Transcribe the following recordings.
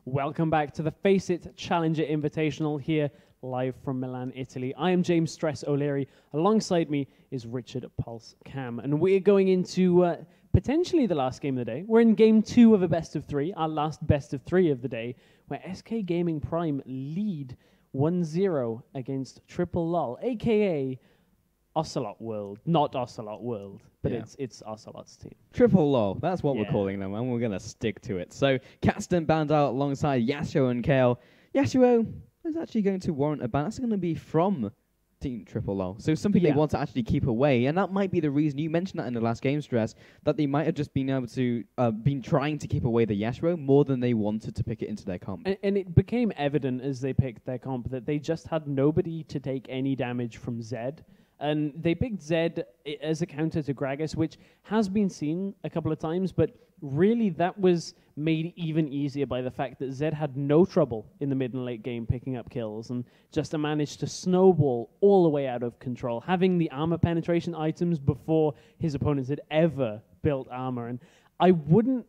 Welcome back to the FACEIT Challenger Invitational here live from Milan, Italy. I am James Stress O'Leary. Alongside me is Richard Pulse Cam, and we're going into potentially the last game of the day. We're in game 2 of a best of 3, our last best of 3 of the day, where SK Gaming Prime lead 1-0 against LOLOLOL, aka Ocelot World. Not Ocelot World, but it's Ocelot's team. LOL, that's what we're calling them, and we're going to stick to it. So, Kasten banned out alongside Yasuo and Kale. Yasuo is actually going to warrant a ban. That's going to be from Team LOL. So something they want to actually keep away, and that might be the reason, you mentioned that in the last game, Stress, that they might have just been able to, been trying to keep away the Yasuo more than they wanted to pick it into their comp. And it became evident as they picked their comp that they just had nobody to take any damage from Zed. And they picked Zed as a counter to Gragas, which has been seen a couple of times, but really that was made even easier by the fact that Zed had no trouble in the mid and late game picking up kills and just managed to snowball all the way out of control, having the armor penetration items before his opponents had ever built armor. And I wouldn't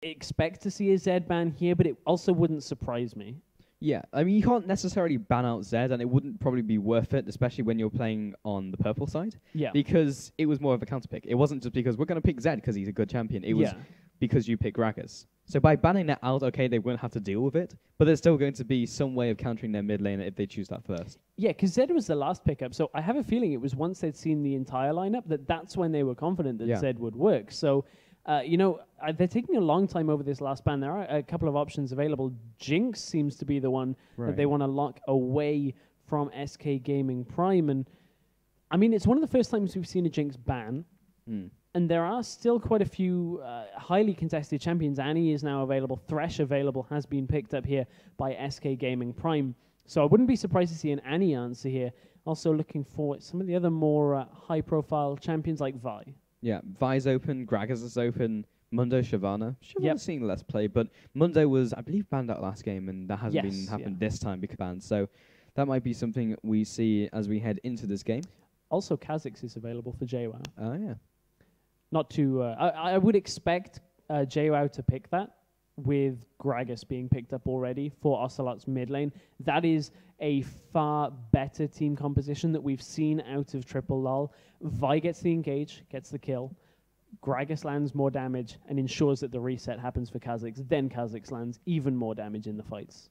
expect to see a Zed ban here, but it also wouldn't surprise me. Yeah, I mean, you can't necessarily ban out Zed, and it wouldn't probably be worth it, especially when you're playing on the purple side. Yeah. Because it was more of a counter pick. It wasn't just because we're going to pick Zed because he's a good champion. It was because you pick Gragas. So by banning that out, okay, they won't have to deal with it, but there's still going to be some way of countering their mid laner if they choose that first. Yeah, because Zed was the last pickup, so I have a feeling it was once they'd seen the entire lineup that's when they were confident that Zed would work. So, they're taking a long time over this last ban. There are a couple of options available. Jinx seems to be the one that they want to lock away from SK Gaming Prime. And, I mean, it's one of the first times we've seen a Jinx ban. And there are still quite a few highly contested champions. Annie is now available. Thresh available has been picked up here by SK Gaming Prime. So I wouldn't be surprised to see an Annie answer here. Also looking for some of the other more high-profile champions like Vi. Yeah, Vi's open, Gragas is open, Mundo, Shyvana. Shyvana's seen less play, but Mundo was, I believe, banned out last game, and that hasn't been happened this time because banned. So that might be something we see as we head into this game. Also, Kha'Zix is available for JWoww. Oh, yeah. Not to... I would expect JWoww to pick that, with Gragas being picked up already for Ocelot's mid lane. That is a far better team composition that we've seen out of LOLOLOL. Vi gets the engage, gets the kill. Gragas lands more damage and ensures that the reset happens for Kha'Zix. Then Kha'Zix lands even more damage in the fights.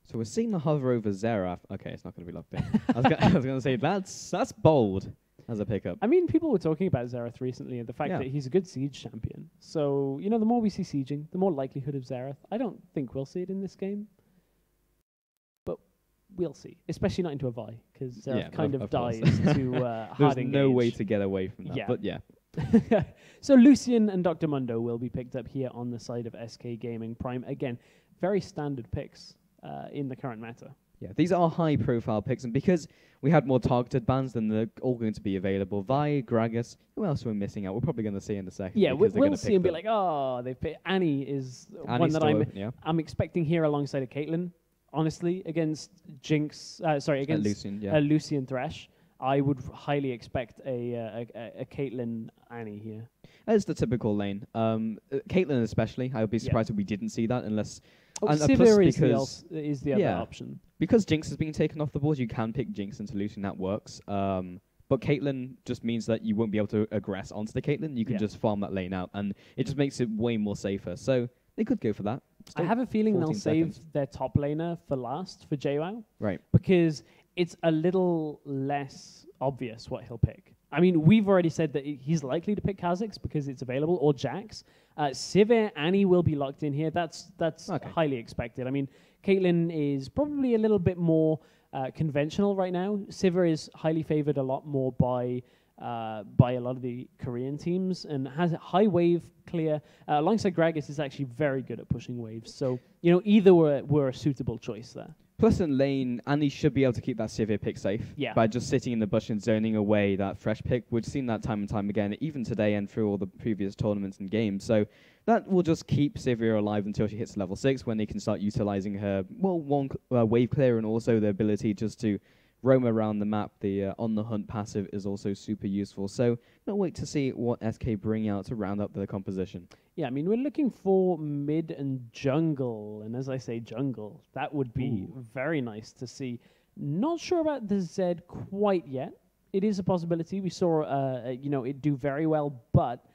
So we're seeing the hover over Xerath. Okay, it's not going to be locked in. I was going to say, that's bold as a pickup. I mean, people were talking about Xerath recently and the fact that he's a good siege champion. So, the more we see sieging, the more likelihood of Xerath. I don't think we'll see it in this game. But we'll see. Especially not into a Vi, because Xerath kind of dies to hard engage. There's no way to get away from that, but yeah. So Lucian and Dr. Mundo will be picked up here on the side of SK Gaming Prime. Again, very standard picks in the current meta. Yeah, these are high-profile picks, and because we had more targeted bans, then they're all going to be available. Vi, Gragas, who else are we missing out? We're probably going to see in a second. Yeah, we'll see and be like, oh, they picked Annie is one that I'm expecting here alongside a Caitlyn. Honestly, against Jinx, against Lucian Thresh, I would highly expect a Caitlyn Annie here. That's the typical lane. Caitlyn especially, I would be surprised if we didn't see that unless... Sivir is the other option. Because Jinx has been taken off the board, you can pick Jinx into Lucian, that works. But Caitlyn just means that you won't be able to aggress onto the Caitlyn. You can just farm that lane out, and it just makes it way more safer. So they could go for that. I have a feeling they'll save their top laner for last for JWoww. Right. Because it's a little less obvious what he'll pick. I mean, we've already said that he's likely to pick Kha'Zix because it's available, or Jax. Sivir, Annie will be locked in here. That's highly expected. I mean, Caitlyn is probably a little bit more conventional right now. Sivir is highly favored a lot more by a lot of the Korean teams and has a high wave clear. Alongside Gragas is actually very good at pushing waves. So, either were a suitable choice there. Plus in lane, Annie should be able to keep that Sivir pick safe by just sitting in the bush and zoning away that fresh pick. We've seen that time and time again, even today and through all the previous tournaments and games. So that will just keep Sivir alive until she hits level 6, when they can start utilizing her, wave clear and also the ability just to roam around the map. The On the Hunt passive is also super useful. So can't wait to see what SK bring out to round up the composition. Yeah, I mean, we're looking for mid and jungle. And as I say, jungle, that would be very nice to see. Not sure about the Z quite yet. It is a possibility. We saw, it do very well, but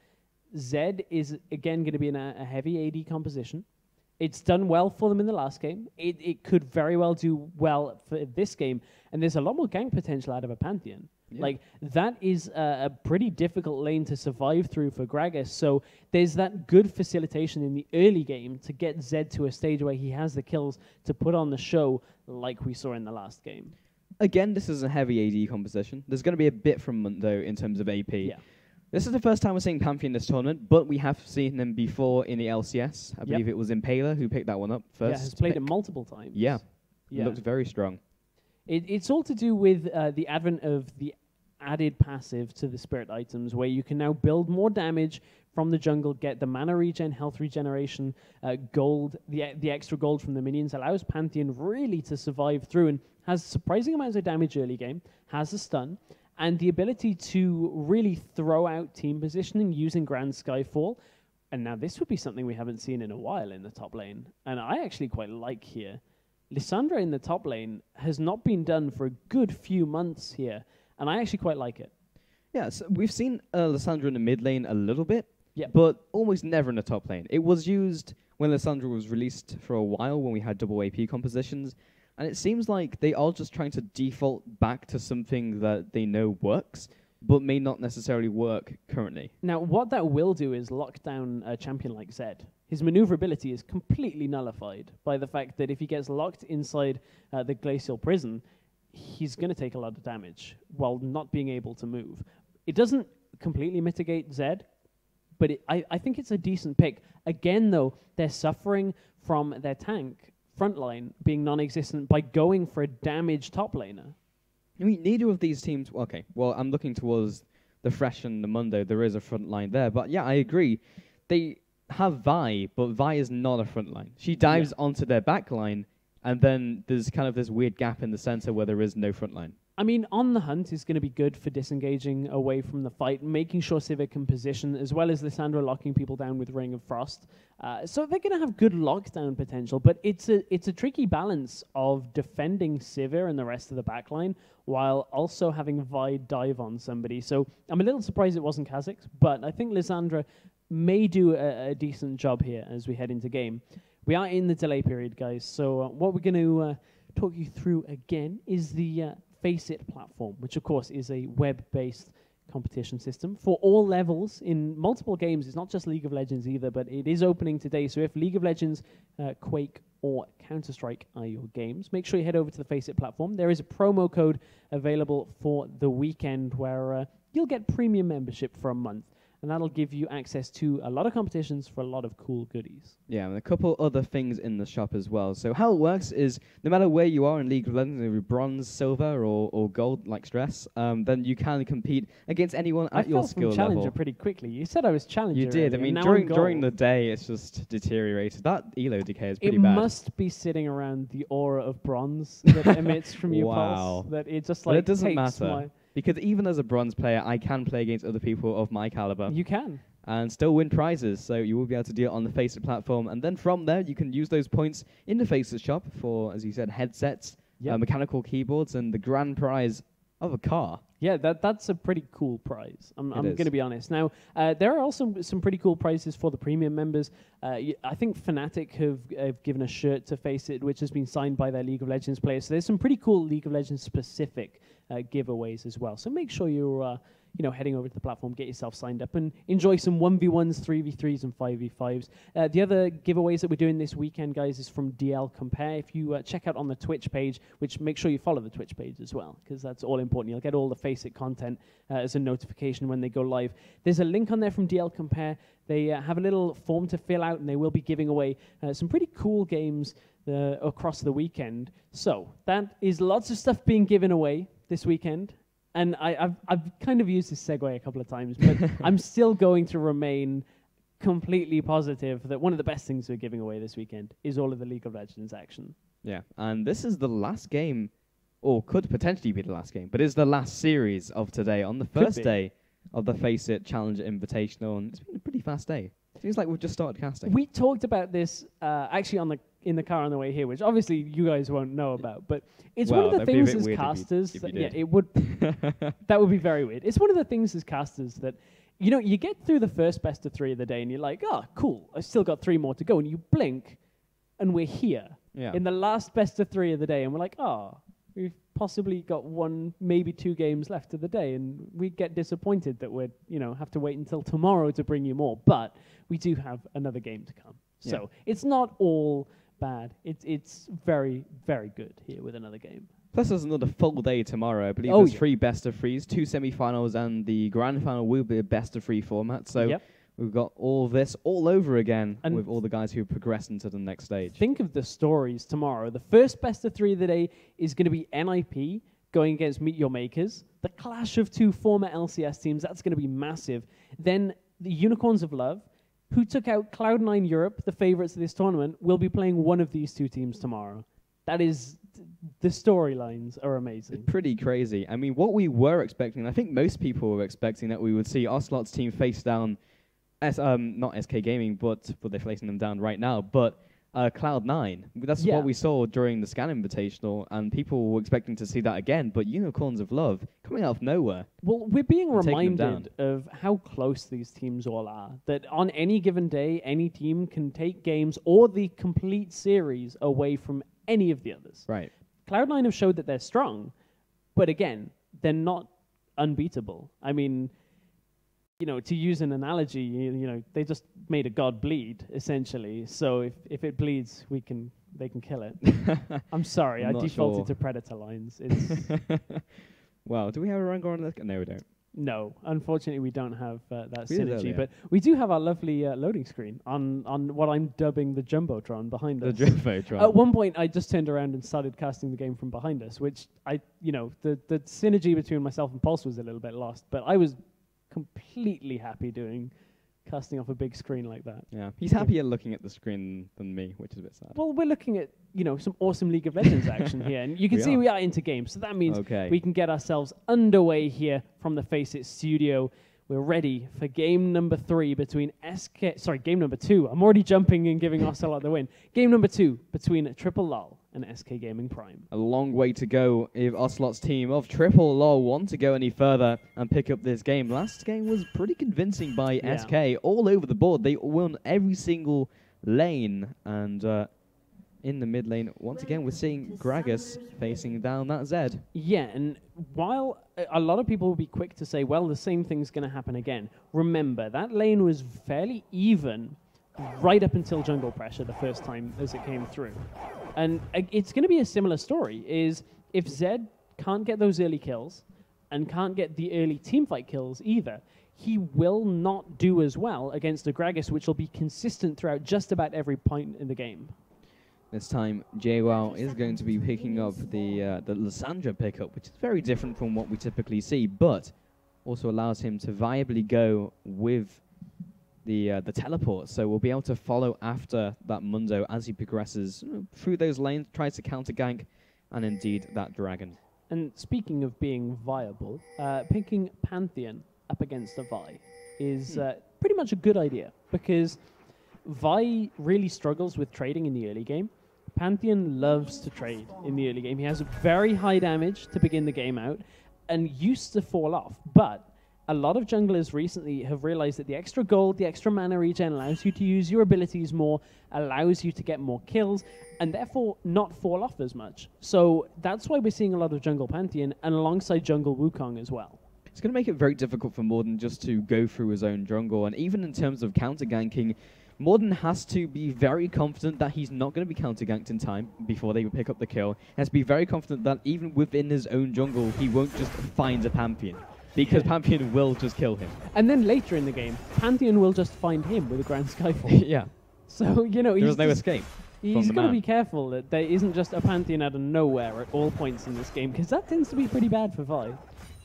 Z is, again, going to be in a heavy AD composition. It's done well for them in the last game. It could very well do well for this game. And there's a lot more gank potential out of a Pantheon. Yeah. Like, that is a pretty difficult lane to survive through for Gragas. So there's that good facilitation in the early game to get Zed to a stage where he has the kills to put on the show like we saw in the last game. Again, this is a heavy AD composition. There's going to be a bit from Mundo in terms of AP. Yeah. This is the first time we're seeing Pantheon in this tournament, but we have seen him before in the LCS. I believe it was Impaler who picked that one up first. Yeah, has played it multiple times. Yeah. Looked very strong. It's all to do with the advent of the added passive to the spirit items, where you can now build more damage from the jungle, get the mana regen, health regeneration, gold, the extra gold from the minions, allows Pantheon really to survive through, and has surprising amounts of damage early game, has a stun, and the ability to really throw out team positioning using Grand Skyfall. And now this would be something we haven't seen in a while in the top lane, and I actually quite like here. Lissandra in the top lane has not been done for a good few months here, and I actually quite like it. Yeah, so we've seen Lissandra in the mid lane a little bit, yep, but almost never in the top lane. It was used when Lissandra was released for a while, when we had double AP compositions, and it seems like they are just trying to default back to something that they know works, but may not necessarily work currently. Now, what that will do is lock down a champion like Zed. His maneuverability is completely nullified by the fact that if he gets locked inside the glacial prison, he's going to take a lot of damage while not being able to move. It doesn't completely mitigate Zed, but I think it's a decent pick. Again, though, they're suffering from their tank frontline being non-existent by going for a damaged top laner. I mean, neither of these teams... Okay, well, I'm looking towards the Fresh and the Mundo. There is a front line there. But yeah, I agree. They have Vi, but Vi is not a front line. She dives onto their back line, and then there's kind of this weird gap in the center where there is no front line. I mean, On the Hunt is going to be good for disengaging away from the fight, making sure Sivir can position, as well as Lissandra locking people down with Ring of Frost. So they're going to have good lockdown potential, but it's a tricky balance of defending Sivir and the rest of the backline while also having Vi dive on somebody. So I'm a little surprised it wasn't Kha'Zix, but I think Lissandra may do a decent job here as we head into game. We are in the delay period, guys, so what we're going to talk you through again is the FACEIT platform, which of course is a web-based competition system for all levels in multiple games. It's not just League of Legends either, but it is opening today. So if League of Legends, Quake, or Counter-Strike are your games, make sure you head over to the FACEIT platform. There is a promo code available for the weekend where you'll get premium membership for a month. And that'll give you access to a lot of competitions for a lot of cool goodies. Yeah, and a couple other things in the shop as well. So how it works is, no matter where you are in League of Legends, whether bronze, silver, or gold, like Stress, then you can compete against anyone at your skill level. I fell from Challenger pretty quickly. You said I was Challenger. You did. Earlier. I mean, during the day, it's just deteriorated. That elo decay is pretty bad. It must be sitting around the aura of bronze that emits from your pulse. That it just like. But it doesn't matter. Because even as a bronze player, I can play against other people of my caliber. You can. And still win prizes, so you will be able to do it on the FACEIT platform. And then from there, you can use those points in the FACEIT shop for, as you said, headsets, mechanical keyboards, and the grand prize of a car. Yeah, that's a pretty cool prize. I'm going to be honest. Now, there are also some pretty cool prizes for the premium members. I think Fnatic have given a shirt to FACEIT, which has been signed by their League of Legends players. So there's some pretty cool League of Legends specific giveaways as well. So make sure you're heading over to the platform, get yourself signed up, and enjoy some 1v1s, 3v3s, and 5v5s. The other giveaways that we're doing this weekend, guys, is from DL Compare. If you check out on the Twitch page, which make sure you follow the Twitch page as well, because that's all important. You'll get all the FACEIT content as a notification when they go live. There's a link on there from DL Compare. They have a little form to fill out, and they will be giving away some pretty cool games across the weekend. So that is lots of stuff being given away this weekend. And I've kind of used this segue a couple of times, but I'm still going to remain completely positive that one of the best things we're giving away this weekend is all of the League of Legends action. Yeah, and this is the last game, or could potentially be the last game, but is the last series of today on the first day of the FACEIT Challenger Invitational, and it's been a pretty fast day. Feels like we've just started casting. We talked about this actually in the car on the way here, which obviously you guys won't know about, but it's one of the things as casters. If you yeah, it would. That would be very weird. It's one of the things as casters that, you know, you get through the first best of 3 of the day, and you're like, oh, cool, I've still got 3 more to go, and you blink, and we're here in the last best of 3 of the day, and we're like, oh, we've possibly got 1, maybe 2 games left of the day, and we get disappointed that we're, have to wait until tomorrow to bring you more. But we do have another game to come. So it's not all bad. It's very, very good here with another game. Plus, there's another full day tomorrow. I believe there's 3 best of 3s, 2 semi-finals, and the grand final will be a best of 3 format. So we've got all this all over again and with all the guys who progress into the next stage. Think of the stories tomorrow. The first best of 3 of the day is going to be NIP going against MeetYourMakers. The clash of 2 former LCS teams, that's going to be massive. Then the Unicorns of Love, who took out Cloud9 Europe, the favorites of this tournament, will be playing one of these 2 teams tomorrow. That is... The storylines are amazing. It's pretty crazy. I mean, what we were expecting, I think most people were expecting that we would see Ocelot's team face down, not SK Gaming, but they're facing them down right now, but Cloud9. That's what we saw during the Scan Invitational, and people were expecting to see that again, but Unicorns of Love coming out of nowhere. Well, we're being reminded of how close these teams all are, that on any given day, any team can take games or the complete series away from any of the others. Right. Cloud9 have showed that they're strong, but again, they're not unbeatable. I mean, to use an analogy, they just made a god bleed, essentially. So if it bleeds, they can kill it. I'm sorry, I defaulted to Predator lines. It's Wow, do we have a Rango on this? No, we don't. No, unfortunately, we don't have that synergy. But we do have our lovely loading screen on what I'm dubbing the Jumbotron behind us. The Jumbotron. At one point, I just turned around and started casting the game from behind us, which the synergy between myself and Pulse was a little bit lost. But I was completely happy casting off a big screen like that. Yeah, he's happier looking at the screen than me, which is a bit sad. Well, we're looking at some awesome League of Legends action here, and you can see we are into games, so that means we can get ourselves underway here from the FACEIT studio. We're ready for game number 3 between game number 2. I'm already jumping and giving Ocelot the win. Game number 2 between LOLOLOL and SK Gaming Prime. A long way to go if Ocelot's team of LOLOLOL want to go any further and pick up this game. Last game was pretty convincing by SK. All over the board, they won every single lane, and in the mid lane, once again, we're seeing Gragas facing down that Zed. Yeah, and while a lot of people will be quick to say, well, the same thing's going to happen again, remember, that lane was fairly even right up until jungle pressure the first time as it came through. And it's going to be a similar story, is if Zed can't get those early kills and can't get the early teamfight kills either, he will not do as well against a Gragas, which will be consistent throughout just about every point in the game. This time, JWoww is going to be picking up the Lysandra pickup, which is very different from what we typically see, but also allows him to viably go with the teleport. So we'll be able to follow after that Mundo as he progresses through those lanes, tries to counter gank, and indeed that dragon. And speaking of being viable, picking Pantheon up against a Vi is pretty much a good idea, because Vi really struggles with trading in the early game. Pantheon loves to trade in the early game. He has very high damage to begin the game out and used to fall off. But a lot of junglers recently have realized that the extra gold, the extra mana regen allows you to use your abilities more, allows you to get more kills, and therefore not fall off as much. So that's why we're seeing a lot of jungle Pantheon and alongside jungle Wukong as well. It's going to make it very difficult for Morden just to go through his own jungle. And even in terms of counter ganking, Morden has to be very confident that he's not going to be counter-ganked in time before they pick up the kill. He has to be very confident that even within his own jungle, he won't just find a Pantheon, because Pantheon will just kill him. And then later in the game, Pantheon will just find him with a Grand Skyfall. Yeah. So, there's no escape. He's got to be careful that there isn't just a Pantheon out of nowhere at all points in this game, because that tends to be pretty bad for Vi.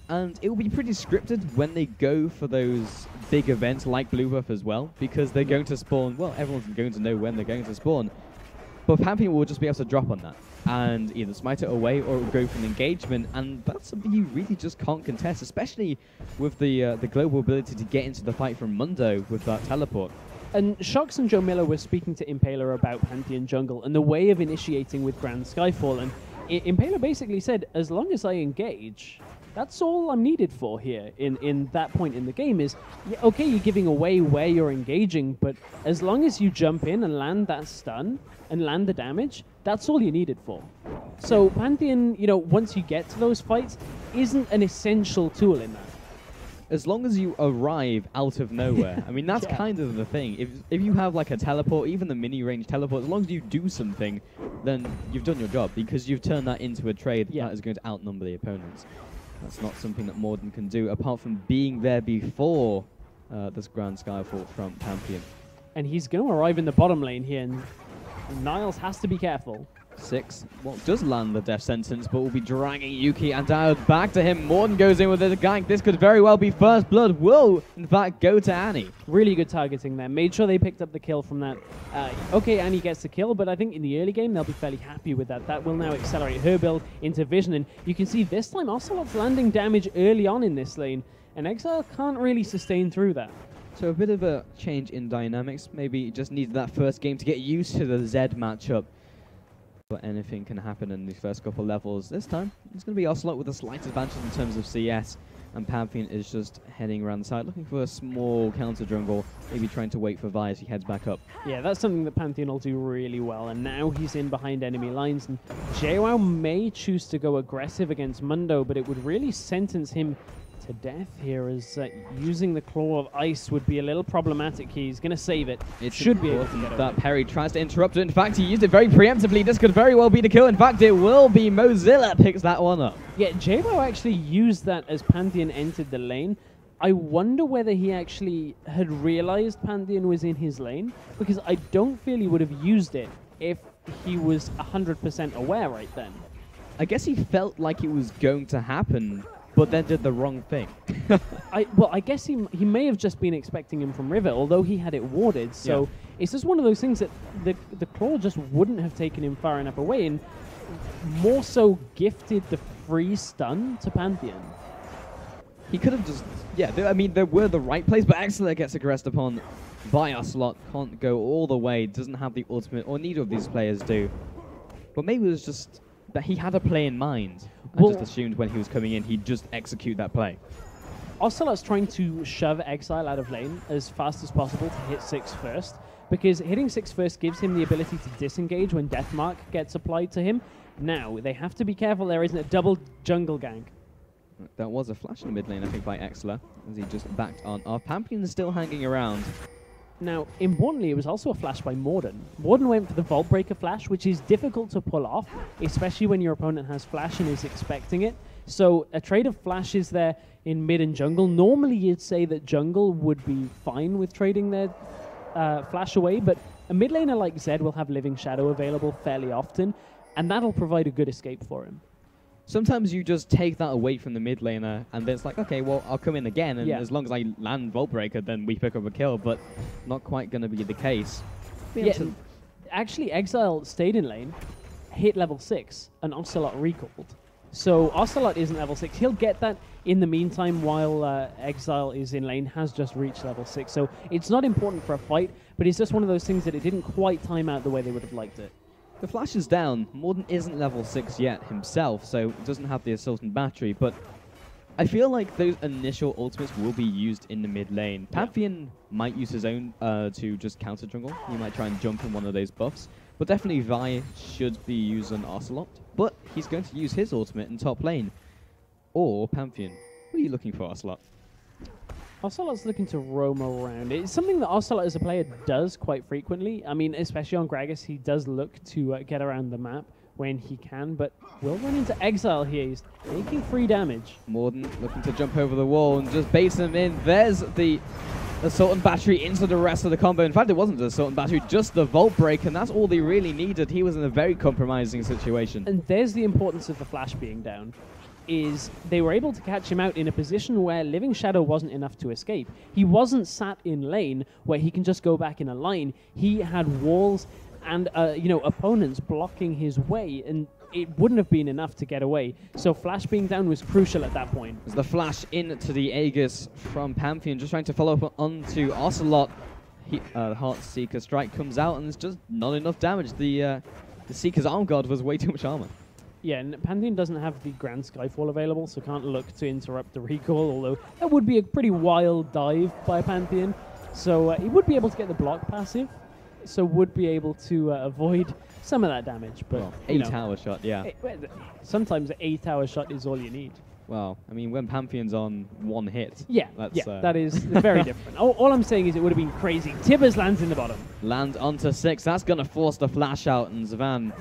And it will be pretty scripted when they go for those big events like Blue Buff as well, because they're going to spawn, well, everyone's going to know when they're going to spawn. But Pantheon will just be able to drop on that and either smite it away or go for an engagement, and that's something you really just can't contest, especially with the global ability to get into the fight from Mundo with that teleport. And Shox and Joe Miller were speaking to Impaler about Pantheon Jungle and the way of initiating with Grand Skyfall, and Impaler basically said, as long as I engage, that's all I'm needed for here in that point in the game is, yeah, okay, you're giving away where you're engaging, but as long as you jump in and land that stun and land the damage, that's all you needed for. So Pantheon, you know, once you get to those fights, isn't an essential tool in that. As long as you arrive out of nowhere. I mean, that's kind of the thing. If you have like a teleport, even the mini-range teleport, as long as you do something, then you've done your job, because you've turned that into a trade that is going to outnumber the opponents. That's not something that Morden can do, apart from being there before this Grand Skyfall from Pantheon. And he's going to arrive in the bottom lane here, and Niles has to be careful. 6, well, does land the death sentence, but will be dragging Yuki and Diode back to him. Morden goes in with a gank. This could very well be first blood. Will, in fact, go to Annie. Really good targeting there. Made sure they picked up the kill from that. Okay, Annie gets the kill, but I think in the early game, they'll be fairly happy with that. That will now accelerate her build into Vision, and you can see this time Ocelot's landing damage early on in this lane, and Exile can't really sustain through that. So a bit of a change in dynamics. Maybe just needed that first game to get used to the Zed matchup. But anything can happen in these first couple levels. This time, it's going to be Ocelot with the slight advantage in terms of CS. And Pantheon is just heading around the side, looking for a small counter jungle, maybe trying to wait for Vi as he heads back up. Yeah, that's something that Pantheon will do really well. And now he's in behind enemy lines. And JWoww may choose to go aggressive against Mundo, but it would really sentence him to death here, as using the Claw of Ice would be a little problematic. He's going to save it. It should be able to get that Perry tries to interrupt it. In fact, he used it very preemptively. This could very well be the kill. In fact, it will be. Mozilla picks that one up. Yeah, JWoww actually used that as Pantheon entered the lane. I wonder whether he actually had realized Pantheon was in his lane, because I don't feel he would have used it if he was 100% aware right then. I guess he felt like it was going to happen, but then did the wrong thing. Well, I guess he may have just been expecting him from River, although he had it warded. So it's just one of those things that the Claw just wouldn't have taken him far enough away, and more so gifted the free stun to Pantheon. He could have just, I mean, there were the right plays, but Axeler gets aggressed upon by Ocelot, can't go all the way, doesn't have the ultimate, or neither of these players do. But maybe it was just that he had a play in mind. I just assumed when he was coming in, he'd just execute that play. Ocelot's trying to shove Exile out of lane as fast as possible to hit 6 first, because hitting 6 first gives him the ability to disengage when Deathmark gets applied to him. Now, they have to be careful there isn't a double jungle gank. That was a flash in the mid lane, I think, by Exeler, as he just backed on off. Pantheon is still hanging around. Now, importantly, it was also a flash by Morden. Morden went for the Vault Breaker flash, which is difficult to pull off, especially when your opponent has flash and is expecting it. So a trade of flashes there in mid and jungle. Normally, you'd say that jungle would be fine with trading their flash away, but a mid laner like Zed will have Living Shadow available fairly often, and that'll provide a good escape for him. Sometimes you just take that away from the mid laner, and then it's like, okay, well, I'll come in again, and as long as I land Vault Breaker, then we pick up a kill, but not quite going to be the case. Actually, Exile stayed in lane, hit level 6, and Ocelot recalled. So Ocelot isn't level 6. He'll get that in the meantime while Exile is in lane, has just reached level 6. So it's not important for a fight, but it's just one of those things that it didn't quite time out the way they would have liked it. The flash is down. Morden isn't level 6 yet himself, so doesn't have the Assault and Battery, but I feel like those initial ultimates will be used in the mid lane. Pantheon might use his own to just counter jungle. He might try and jump in one of those buffs, but definitely Vi should be used on Ocelot, but he's going to use his ultimate in top lane. Or Pantheon. What are you looking for, Ocelot? Ocelot's looking to roam around. It's something that Ocelot as a player does quite frequently. I mean, especially on Gragas, he does look to get around the map when he can, but will run into Exile here. He's taking 3 damage. Morden looking to jump over the wall and just bait him in. There's the Assault and Battery into the rest of the combo. In fact, it wasn't the Assault and Battery, just the Vault Break, and that's all they really needed. He was in a very compromising situation. And there's the importance of the flash being down. Is they were able to catch him out in a position where Living Shadow wasn't enough to escape. He wasn't sat in lane where he can just go back in a line. He had walls and opponents blocking his way, and it wouldn't have been enough to get away. So flash being down was crucial at that point. There's the flash into the Aegis from Pantheon, just trying to follow up onto Ocelot, Heart Seeker strike comes out, and it's just not enough damage. The Seeker's arm guard was way too much armor. Yeah, and Pantheon doesn't have the Grand Skyfall available, so can't look to interrupt the recall, although that would be a pretty wild dive by Pantheon. So he would be able to get the block passive, so would be able to avoid some of that damage. But well, 8-hour shot, yeah. Sometimes an 8-hour shot is all you need. Well, I mean, when Pantheon's on one hit. Yeah, that is very different. All I'm saying is it would have been crazy. Tibbers lands in the bottom. Land onto 6. That's going to force the flash out, and Zavan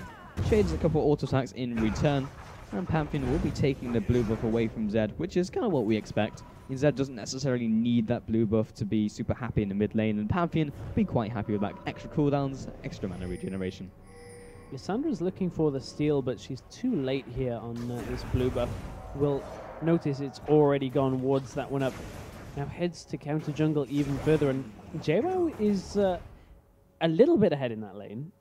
shades a couple auto attacks in return. And Pantheon will be taking the blue buff away from Zed, which is kind of what we expect. Zed doesn't necessarily need that blue buff to be super happy in the mid lane, and Pantheon will be quite happy with that extra cooldowns, extra mana regeneration. Lissandra's looking for the steal, but she's too late here on this blue buff. We'll notice it's already gone, wards that one up. Now heads to counter jungle even further, and JWoww is a little bit ahead in that lane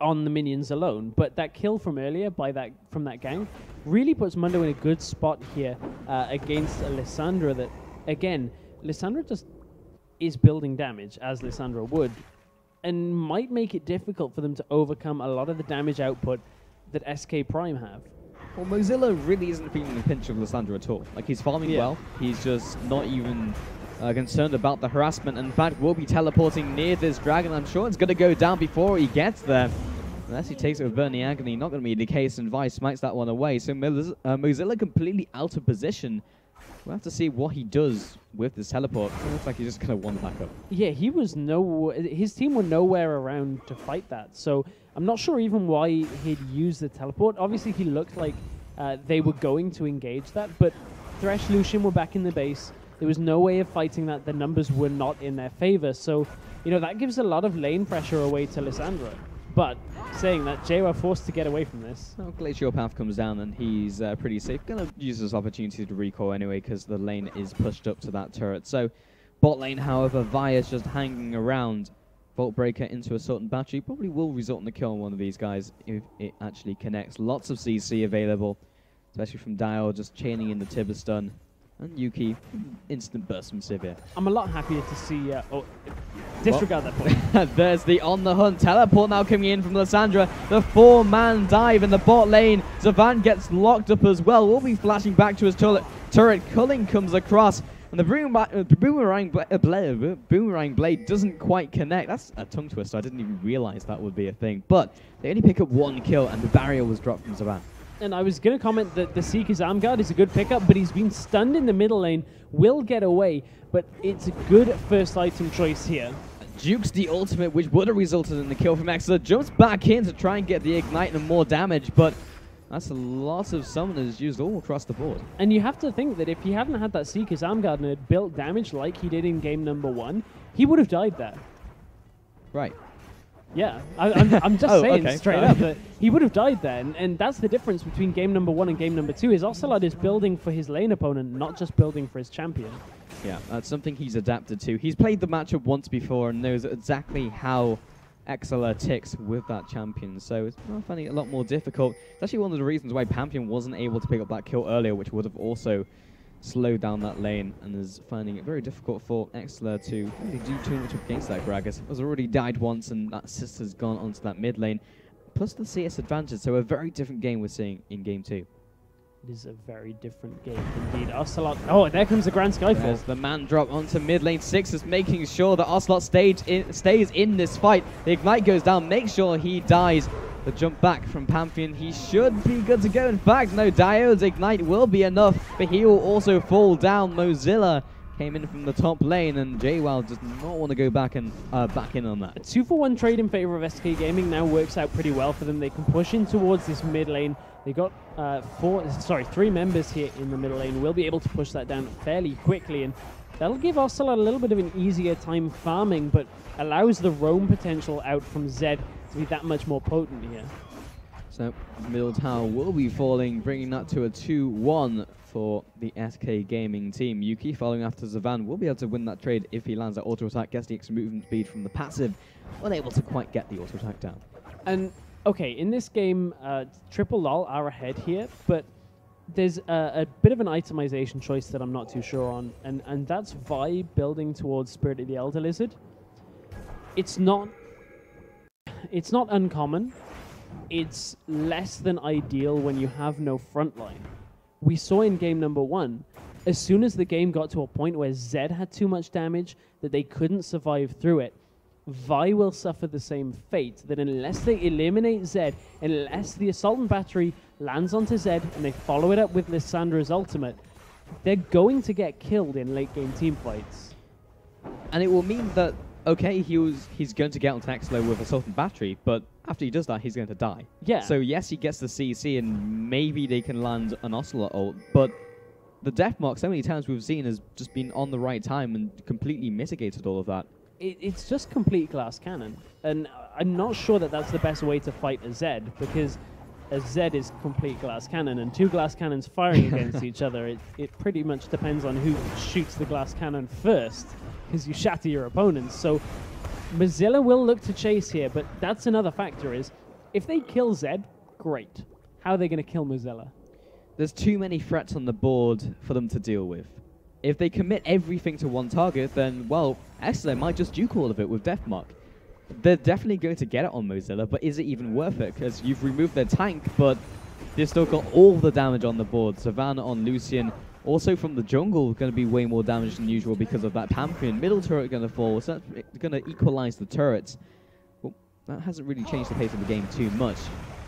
on the minions alone, but that kill from earlier from that gang really puts Mundo in a good spot here against Lissandra. That again, Lissandra just is building damage as Lissandra would, and might make it difficult for them to overcome a lot of the damage output that SK Prime have. Well, Mozilla really isn't feeling the pinch of Lissandra at all. Like, he's farming well. He's just not even concerned about the harassment. In fact, will be teleporting near this dragon. I'm sure it's going to go down before he gets there. Unless he takes it with Burning Agony, not going to be the case, and Vice smites that one away. So Mozilla completely out of position. We'll have to see what he does with this teleport. It looks like he's just going to one back up. Yeah, his team were nowhere around to fight that. So I'm not sure even why he'd use the teleport. Obviously, he looked like they were going to engage that, but Thresh, Lucian were back in the base. There was no way of fighting that. The numbers were not in their favor. So, that gives a lot of lane pressure away to Lissandra. But saying that, JWoww forced to get away from this. Well, Glacial Path comes down, and he's pretty safe. Going to use this opportunity to recall anyway, because the lane is pushed up to that turret. So, bot lane, however, Vi's just hanging around. Vault Breaker into a Sultan Battery probably will result in the kill on one of these guys if it actually connects. Lots of CC available, especially from Dial, just chaining in the Tibber stun. And Yuki, instant burst from Sivir. I'm a lot happier to see... disregard that point. There's the on the hunt teleport now coming in from Lissandra. The 4-man dive in the bot lane. Zavan gets locked up as well. Will be flashing back to his turret. Culling comes across. And the boomerang blade doesn't quite connect. That's a tongue twister. I didn't even realize that would be a thing. But they only pick up one kill, and the barrier was dropped from Zavan. And I was going to comment that the Seeker's arm guard is a good pickup, but he's been stunned in the middle lane, will get away, but it's a good first item choice here. Jukes the ultimate, which would have resulted in the kill from Exeter. Jumps back in to try and get the ignite and more damage, but that's a lot of summoners used all across the board. And you have to think that if he hadn't had that Seeker's arm guard and had built damage like he did in game number 1, he would have died there. Right. Yeah, I'm just saying straight up that he would have died there, and that's the difference between game number 1 and game number 2, is Ocelot is building for his lane opponent, not just building for his champion. Yeah, that's something he's adapted to. He's played the matchup once before and knows exactly how Exeter ticks with that champion, so it's finding it a lot more difficult. It's actually one of the reasons why Pantheon wasn't able to pick up that kill earlier, which would have also slowed down that lane, and is finding it very difficult for Exeter to really do too much against that Gragas. Has already died once, and that assist has gone onto that mid lane, plus the CS advantage, so a very different game we're seeing in game 2. It is a very different game indeed. Ocelot. Oh, and there comes the Grand Skyfall. There's the man drop onto mid lane. 6 is making sure that Ocelot stays in this fight. The ignite goes down, make sure he dies. The jump back from Pantheon, he should be good to go. In fact, no, Diode's ignite will be enough, but he will also fall down. Mozilla came in from the top lane, and JWoww does not want to go back in on that. A 2-for-1 trade in favor of SK Gaming now works out pretty well for them. They can push in towards this mid lane. They got 3 members here in the middle lane. We'll be able to push that down fairly quickly, and that'll give Ocelot a little bit of an easier time farming, but allows the roam potential out from Zed to be that much more potent here. So middle tower will be falling, bringing that to a 2-1 for the SK Gaming team. Yuki, following after Zavan, will be able to win that trade if he lands that auto attack, gets the extra movement speed from the passive, unable to quite get the auto attack down. And okay, in this game, Triple LOL are ahead here, but there's a bit of an itemization choice that I'm not too sure on, and that's Vi building towards Spirit of the Elder Lizard. it's not uncommon. It's less than ideal when you have no front line. We saw in game number 1, as soon as the game got to a point where Zed had too much damage that they couldn't survive through it, Vi will suffer the same fate, that unless they eliminate Zed, unless the Assault and Battery lands onto Zed and they follow it up with Lissandra's ultimate, they're going to get killed in late game team fights. And it will mean that, okay, he's going to get onto Exlo with Assault and Battery, but after he does that, he's going to die. Yeah. So yes, he gets the CC and maybe they can land an Ocelot ult, but the death mark so many times we've seen has just been on the right time and completely mitigated all of that. It's just complete glass cannon, and I'm not sure that that's the best way to fight a Zed, because a Zed is complete glass cannon, and 2 glass cannons firing against each other, it pretty much depends on who shoots the glass cannon first, because you shatter your opponents. So Mozilla will look to chase here, but that's another factor is, if they kill Zed, great. How are they going to kill Mozilla? There's too many threats on the board for them to deal with. If they commit everything to one target, then, well, Exlo might just duke all of it with Deathmark. They're definitely going to get it on Mozilla, but is it even worth it? Because you've removed their tank, but they've still got all the damage on the board. Savannah on Lucian. Also from the jungle, going to be way more damage than usual because of that Pantheon. Middle turret going to fall, so that's going to equalize the turrets. Well, that hasn't really changed the pace of the game too much.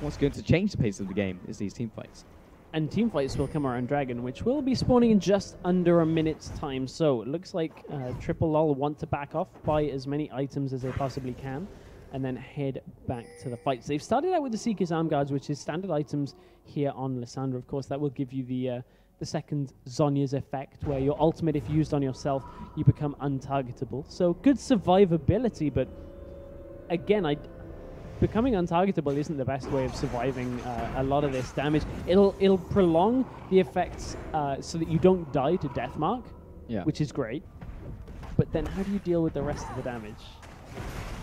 What's going to change the pace of the game is these team fights. And team fights will come around Dragon, which will be spawning in just under a minute's time. So it looks like LOLOLOL want to back off, buy as many items as they possibly can, and then head back to the fights. They've started out with the Seeker's Arm Guards, which is standard items here on Lissandra. Of course, that will give you the second Zhonya's effect, where your ultimate, if used on yourself, you become untargetable. So good survivability, but again, becoming untargetable isn't the best way of surviving a lot of this damage. It'll prolong the effects so that you don't die to Deathmark, which is great. But then how do you deal with the rest of the damage?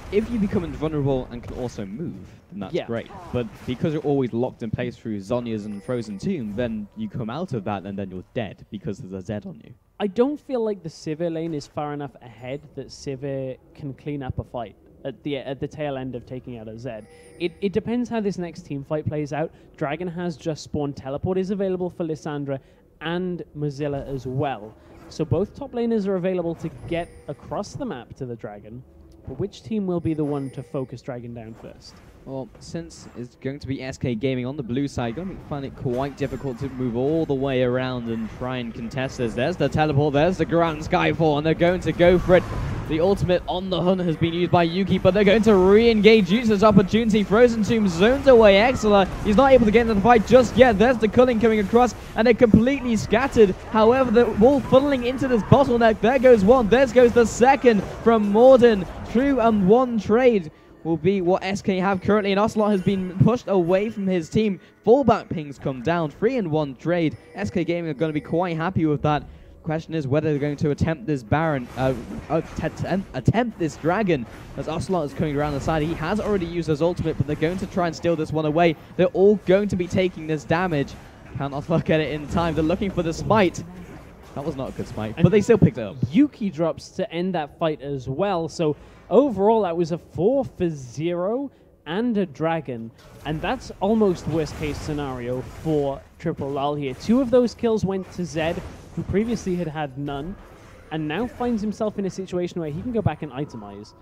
If you become invulnerable and can also move, then that's great. But because you're always locked in place through Zhonya's and Frozen Tomb, then you come out of that and then you're dead because there's a Zed on you. I don't feel like the Sivir lane is far enough ahead that Sivir can clean up a fight at the tail end of taking out a Zed. It depends how this next team fight plays out. Dragon has just spawned. Teleport is available for Lissandra and Mozilla as well. So both top laners are available to get across the map to the Dragon. But which team will be the one to focus Dragon down first? Well, since it's going to be SK Gaming on the blue side, going to find it quite difficult to move all the way around and try and contest this. There's the teleport, there's the Grand Skyfall, and they're going to go for it. The ultimate on the hunt has been used by Yuki, but they're going to re-engage, use this opportunity. Frozen Tomb zones away Exela. He's not able to get into the fight just yet. There's the culling coming across, and they're completely scattered. However, they're all funneling into this bottleneck. There goes one, there goes the second from Morden. True and one trade will be what SK have currently, and Ocelot has been pushed away from his team. Fallback pings come down, 3-1 trade. SK Gaming are going to be quite happy with that. Question is whether they're going to attempt this Baron, attempt this Dragon, as Ocelot is coming around the side. He has already used his ultimate, but they're going to try and steal this one away. They're all going to be taking this damage. Can Ocelot get it in time? They're looking for the smite. That was not a good smite, but they still picked it up. Yuki drops to end that fight as well, so overall that was a 4-for-0 and a Dragon, and that's almost worst case scenario for LOLOLOL here. 2 of those kills went to Zed, who previously had none, and now finds himself in a situation where he can go back and itemize.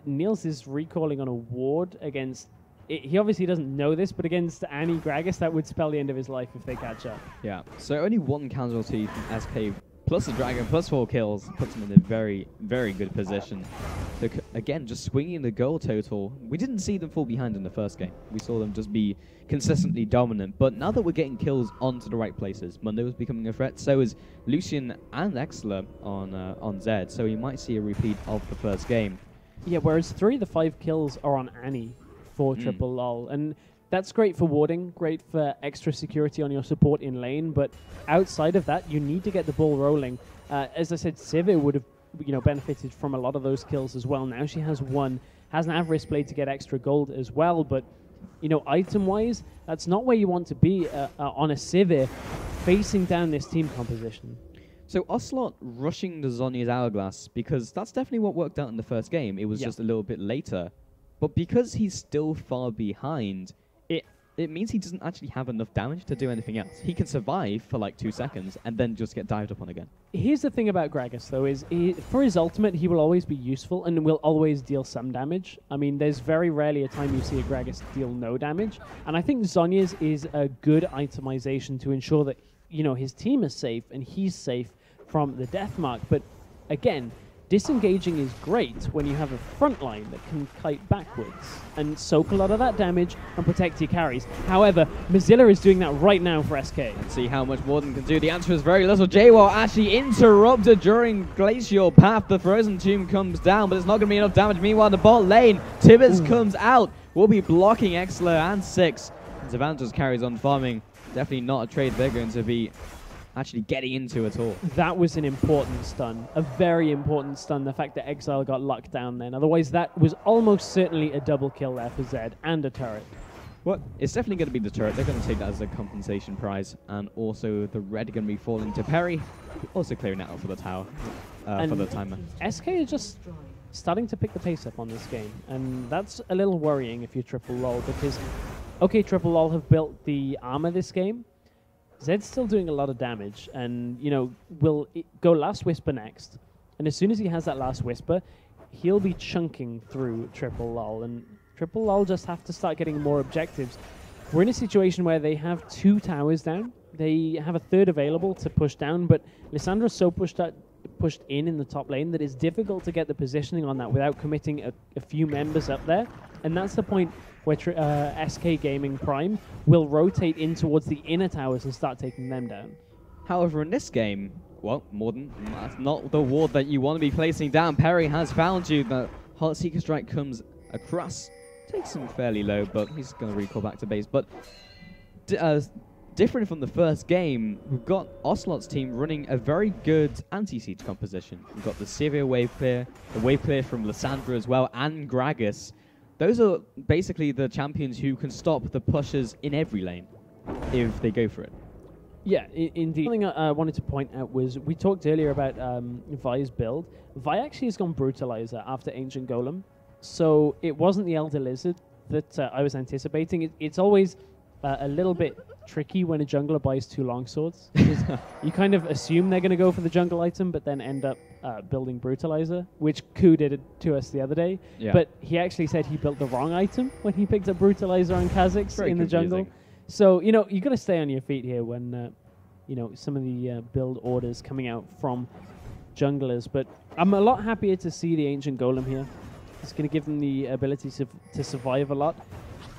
Niels is recalling on a ward against... He obviously doesn't know this, but against Annie Gragas, that would spell the end of his life if they catch up. Yeah, so only 1 casualty from SK, plus the Dragon, plus 4 kills, puts him in a very, very good position. So again, just swinging the goal total. We didn't see them fall behind in the first game. We saw them just be consistently dominant. But now that we're getting kills onto the right places, Mundo is becoming a threat. So is Lucian and Exler on Zed. So we might see a repeat of the first game. Yeah, whereas 3 of the 5 kills are on Annie for LOLOLOL. And that's great for warding, great for extra security on your support in lane, but outside of that, you need to get the ball rolling. As I said, Sivir would have benefited from a lot of those kills as well. Now she has 1, has an Avarice Blade to get extra gold as well, but item-wise, that's not where you want to be on a Sivir facing down this team composition. So Ocelot rushing the Zhonya's Hourglass, because that's definitely what worked out in the first game. It was just a little bit later. But because he's still far behind, it means he doesn't actually have enough damage to do anything else. He can survive for like 2 seconds and then just get dived upon again. Here's the thing about Gragas, though, is for his ultimate, he will always be useful and will always deal some damage. I mean, there's very rarely a time you see a Gragas deal no damage. And I think Zhonya's is a good itemization to ensure that, you know, his team is safe and he's safe from the death mark. But again, disengaging is great when you have a front line that can kite backwards and soak a lot of that damage and protect your carries. However, Mozilla is doing that right now for SK. And see how much Morden can do. The answer is very little. Jaywall actually interrupted during Glacial Path. The Frozen Tomb comes down, but it's not going to be enough damage. Meanwhile, the bot lane, Tibbetts comes out. Will be blocking Exler and Six. And Savannah just carries on farming. Definitely not a trade they're going to be actually getting into at all. That was an important stun, a very important stun, the fact that Exile got locked down then. Otherwise, that was almost certainly a double kill there for Zed and a turret. Well, it's definitely going to be the turret. They're going to take that as a compensation prize. And also the red going to be falling to Perry, also clearing it out for the tower, for the timer. SK is just starting to pick the pace up on this game. And that's a little worrying if you're Triple LOL, because, okay, Triple LOL have built the armor this game. Zed's still doing a lot of damage, and, you know, will go Last Whisper next. And as soon as he has that Last Whisper, he'll be chunking through Triple LOL, and Triple LOL just have to start getting more objectives. We're in a situation where they have 2 towers down. They have a 3rd available to push down, but Lissandra's so pushed in the top lane that it's difficult to get the positioning on that without committing a few members up there. And that's the point where SK Gaming Prime will rotate in towards the inner towers and start taking them down. However, in this game, well, Morden, that's not the ward that you want to be placing down. Perry has found you. The Heart Seeker Strike comes across. Takes him fairly low, but he's going to recall back to base. But different from the first game, we've got Ocelot's team running a very good anti-siege composition. We've got the Sivir wave clear, the wave clear from Lissandra as well, and Gragas. Those are basically the champions who can stop the pushers in every lane if they go for it. Yeah, indeed. Something I wanted to point out was we talked earlier about Vi's build. Vi actually has gone Brutalizer after Ancient Golem. So it wasn't the Elder Lizard that I was anticipating. It's always a little bit tricky when a jungler buys 2 longswords. You kind of assume they're going to go for the jungle item, but then end up building Brutalizer, which Ku did it to us the other day. Yeah. But he actually said he built the wrong item when he picked up Brutalizer on Kha'Zix in the jungle. So, you know, you got to stay on your feet here when, you know, some of the build orders coming out from junglers. But I'm a lot happier to see the Ancient Golem here. It's going to give them the ability to survive a lot.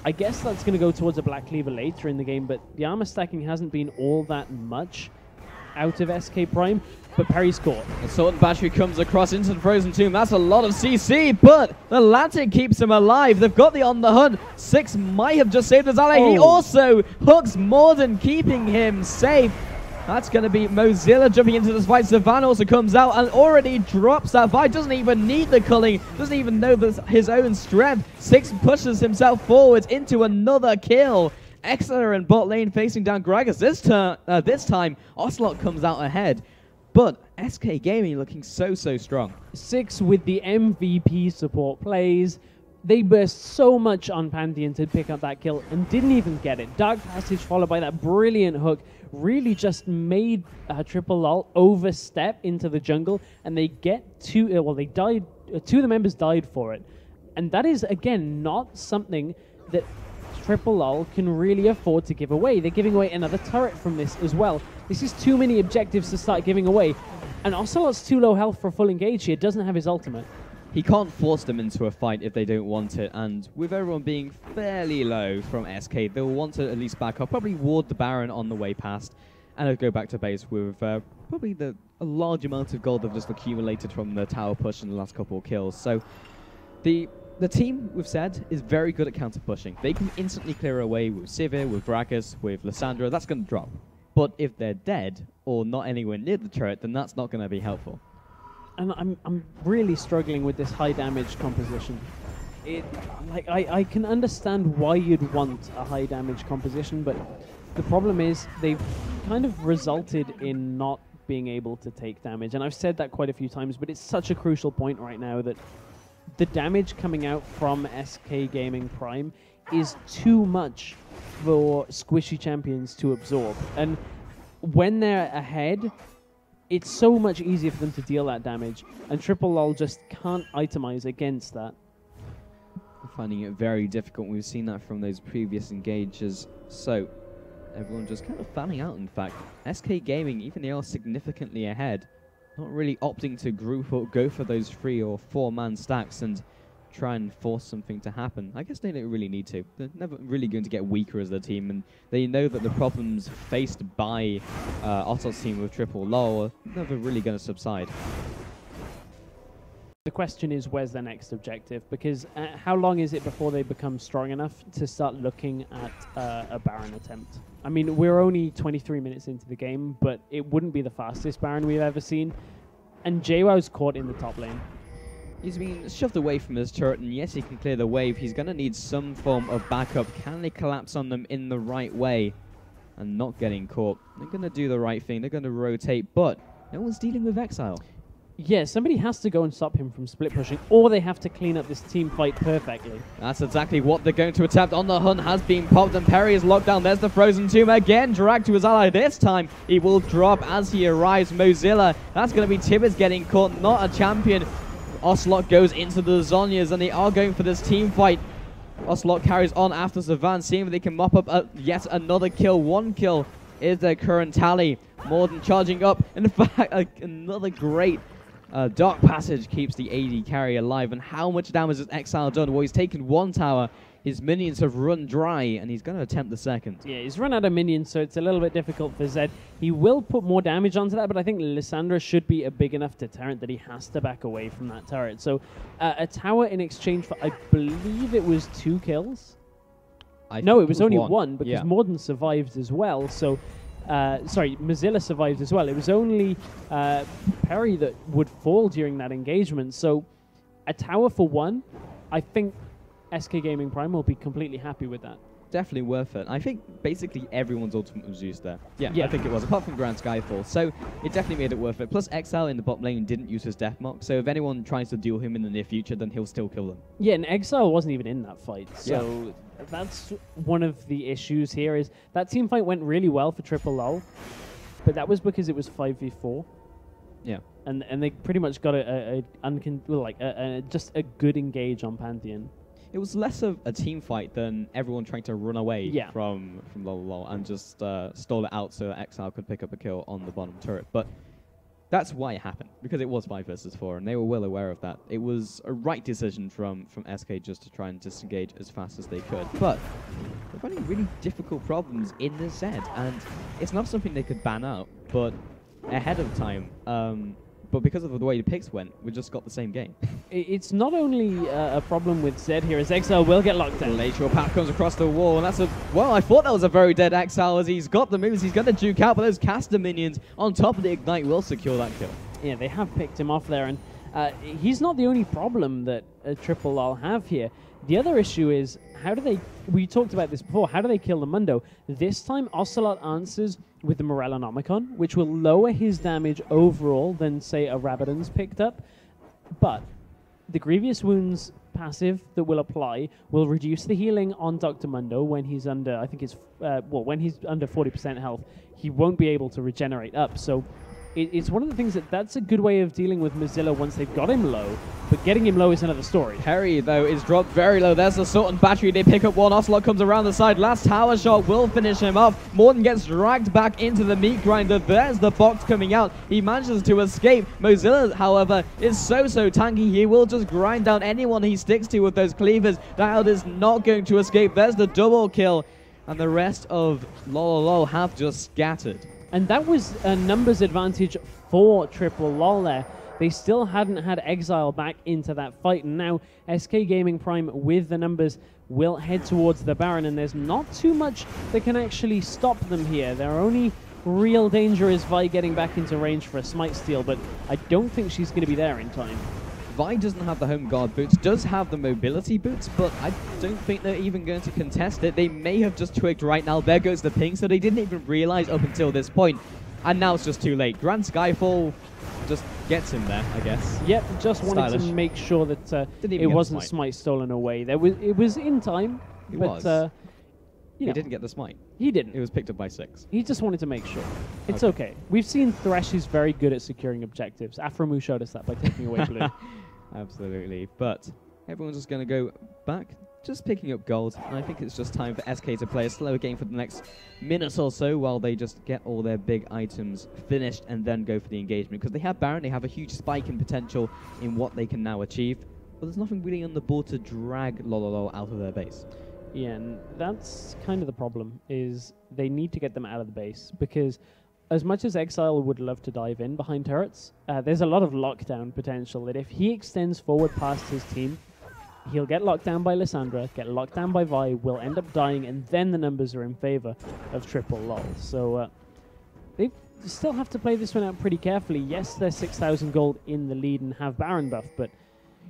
I guess that's going to go towards a Black Cleaver later in the game, but the armor stacking hasn't been all that much out of SK Prime, but Perry's caught. The Sword and Battery comes across into the Frozen Tomb. That's a lot of CC, but the Atlantic keeps him alive. They've got the On the Hunt. Six might have just saved his ally. He also hooks Morden, keeping him safe. That's going to be Mozilla jumping into this fight. Savannah also comes out and already drops that fight. Doesn't even need the culling. Doesn't even know his own strength. Six pushes himself forwards into another kill. Exeter and bot lane facing down Gragas. This time, Ocelot comes out ahead. But SK Gaming looking so strong. Six with the MVP support plays. They burst so much on Pantheon to pick up that kill and didn't even get it. Dark Passage followed by that brilliant hook really just made Triple LOL overstep into the jungle, and they get they died. 2 of the members died for it. And that is, again, not something that Triple LOL can really afford to give away. They're giving away another turret from this as well. This is too many objectives to start giving away. And Ocelot's too low health for full engage here, doesn't have his ultimate. He can't force them into a fight if they don't want it, and with everyone being fairly low from SK, they'll want to at least back up, probably ward the Baron on the way past, and they'll go back to base with probably a large amount of gold they've just accumulated from the tower push in the last couple of kills. So the team, we've said, is very good at counter-pushing. They can instantly clear away with Sivir, with Gragas, with Lissandra. That's going to drop. But if they're dead, or not anywhere near the turret, then that's not going to be helpful. And I'm really struggling with this high damage composition. I can understand why you'd want a high damage composition, but the problem is they've kind of resulted in not being able to take damage. And I've said that quite a few times, but it's such a crucial point right now that the damage coming out from SK Gaming Prime is too much for squishy champions to absorb. And when they're ahead, it's so much easier for them to deal that damage. And LOL just can't itemize against that. I'm finding it very difficult. We've seen that from those previous engages. So everyone just kind of fanning out, in fact. SK Gaming, even they are significantly ahead, not really opting to group or go for those 3 or 4 man stacks and try and force something to happen. I guess they don't really need to. They're never really going to get weaker as a team, and they know that the problems faced by Ottos's team with LOLOLOL are never really going to subside. The question is, where's their next objective? Because how long is it before they become strong enough to start looking at a Baron attempt? I mean, we're only 23 minutes into the game, but it wouldn't be the fastest Baron we've ever seen. And JWoww's caught in the top lane. He's been shoved away from his turret, and yes, he can clear the wave. He's going to need some form of backup. Can they collapse on them in the right way and not getting caught? They're going to do the right thing. They're going to rotate, but no one's dealing with Exile. Yeah, somebody has to go and stop him from split pushing, or they have to clean up this team fight perfectly. That's exactly what they're going to attempt. On the hunt has been popped, and Perry is locked down. There's the Frozen Tomb again, dragged to his ally. This time, he will drop as he arrives. Mozilla, that's going to be Tibbets getting caught, not a champion. Ocelot goes into the Zhonyas, and they are going for this team fight. Ocelot carries on after Savan, seeing if they can mop up yet another kill. 1 kill is their current tally. Morden charging up. In fact, another great Dark Passage keeps the AD carry alive. And how much damage has Exile done? Well, he's taken 1 tower. His minions have run dry, and he's going to attempt the second. Yeah, he's run out of minions, so it's a little bit difficult for Zed. He will put more damage onto that, but I think Lissandra should be a big enough deterrent that he has to back away from that turret. So a tower in exchange for, I believe it was 2 kills? No, it was only 1 because Morden survived as well. So, sorry, Mozilla survived as well. It was only Perry that would fall during that engagement. So a tower for 1, I think SK Gaming Prime will be completely happy with that. Definitely worth it. I think basically everyone's ultimate was used there. Yeah, I think it was, apart from Grand Skyfall. So it definitely made it worth it. Plus, Exile in the bot lane didn't use his death mark, so if anyone tries to duel him in the near future, then he'll still kill them. Yeah, and Exile wasn't even in that fight. So that's one of the issues here, is that team fight went really well for LOLOLOL, but that was because it was 5v4. Yeah. And they pretty much got just a good engage on Pantheon. It was less of a team fight than everyone trying to run away from LOLOLOL and just stall it out so that Exile could pick up a kill on the bottom turret. But that's why it happened, because it was 5 versus 4, and they were well aware of that. It was a right decision from SK just to try and disengage as fast as they could. But they're finding really difficult problems in the Zed, and it's not something they could ban out, but ahead of time. But because of the way the picks went, we just got the same game. It's not only a problem with Zed here, as Exile will get locked down. Lateral path comes across the wall, and that's a... Well, I thought that was a very dead Exile, as he's got the moves. He's going to juke out, but those caster minions on top of the Ignite will secure that kill. Yeah, they have picked him off there, and he's not the only problem that LOLOLOL have here. The other issue is, how do they... We talked about this before. How do they kill the Mundo? This time, Ocelot answers with the Morellonomicon, which will lower his damage overall than, say, a Rabadon's picked up. But the Grievous Wounds passive that will apply will reduce the healing on Dr. Mundo when he's under, I think it's, when he's under 40% health. He won't be able to regenerate up. So it's one of the things that's a good way of dealing with Mozilla once they've got him low, but getting him low is another story. Perry, though, is dropped very low. There's the Salt and Battery. They pick up 1. Ocelot comes around the side. Last tower shot will finish him off. Morden gets dragged back into the meat grinder. There's the box coming out. He manages to escape. Mozilla, however, is so tanky. He will just grind down anyone he sticks to with those cleavers. Dialed is not going to escape. There's the double kill. And the rest of LOLOLOL have just scattered. And that was a numbers advantage for LOLOLOL there. They still hadn't had Exile back into that fight, and now SK Gaming Prime with the numbers will head towards the Baron, and there's not too much that can actually stop them here. Their only real danger is Vi getting back into range for a Smite Steal, but I don't think she's going to be there in time. Vi doesn't have the home guard boots, does have the mobility boots, but I don't think they're even going to contest it. They may have just twigged right now. There goes the ping, so they didn't even realize up until this point. And now it's just too late. Grand Skyfall just gets him there, I guess. Yep, just wanted to make sure that it wasn't smite stolen away. It was in time. He but, was. He didn't get the smite. He didn't. It was picked up by 6. He just wanted to make sure. It's okay. We've seen Thresh is very good at securing objectives. Aframu showed us that by taking away blue. Absolutely. But everyone's just going to go back, just picking up gold. And I think it's just time for SK to play a slower game for the next minute or so while they just get all their big items finished and then go for the engagement. Because they have Baron, they have a huge spike in potential in what they can now achieve. But there's nothing really on the board to drag LOLOLOL out of their base. Yeah, and that's kind of the problem, is they need to get them out of the base, because as much as Exile would love to dive in behind turrets, there's a lot of lockdown potential that if he extends forward past his team, he'll get locked down by Lissandra, get locked down by Vi, will end up dying, and then the numbers are in favor of triple LOL. So they still have to play this one out pretty carefully. Yes, they're 6,000 gold in the lead and have Baron buff, but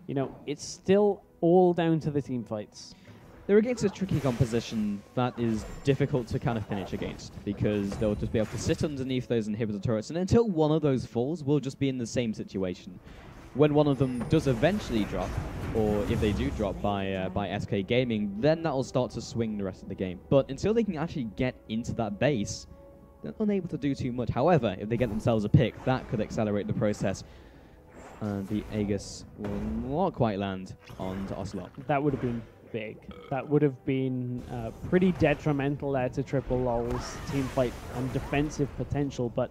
you know, it's still all down to the team fights. They're against a tricky composition that is difficult to kind of finish against, because they'll just be able to sit underneath those inhibitor turrets, and until one of those falls, we'll just be in the same situation. When one of them does eventually drop, or if they do drop by SK Gaming, then that'll start to swing the rest of the game. But until they can actually get into that base, they're unable to do too much. However, if they get themselves a pick, that could accelerate the process. And the Aegis will not quite land onto Ocelot. That would have been big. That would have been pretty detrimental there to triple LOL's team fight and defensive potential, but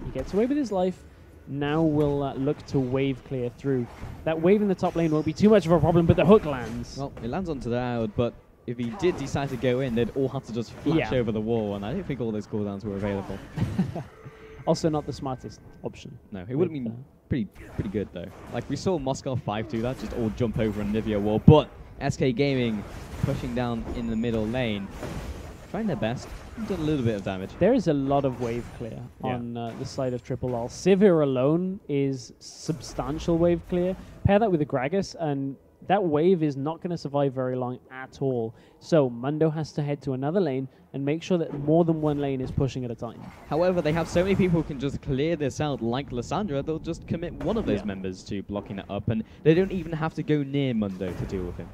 he gets away with his life. Now we'll look to wave clear through. That wave in the top lane won't be too much of a problem, but the hook lands. Well, it lands onto the Aud, but if he did decide to go in, they'd all have to just flash over the wall, and I don't think all those cooldowns were available. Also not the smartest option. No, it would have been pretty good, though. Like, we saw Moscow 5 do that, just all jump over a Nivea wall, but SK Gaming pushing down in the middle lane, trying their best, done a little bit of damage. There is a lot of wave clear on the side of triple LOL. Sivir alone is substantial wave clear. Pair that with a Gragas, and that wave is not going to survive very long at all. So Mundo has to head to another lane and make sure that more than one lane is pushing at a time. However, they have so many people who can just clear this out, like Lissandra. They'll just commit one of those members to blocking it up, and they don't even have to go near Mundo to deal with him.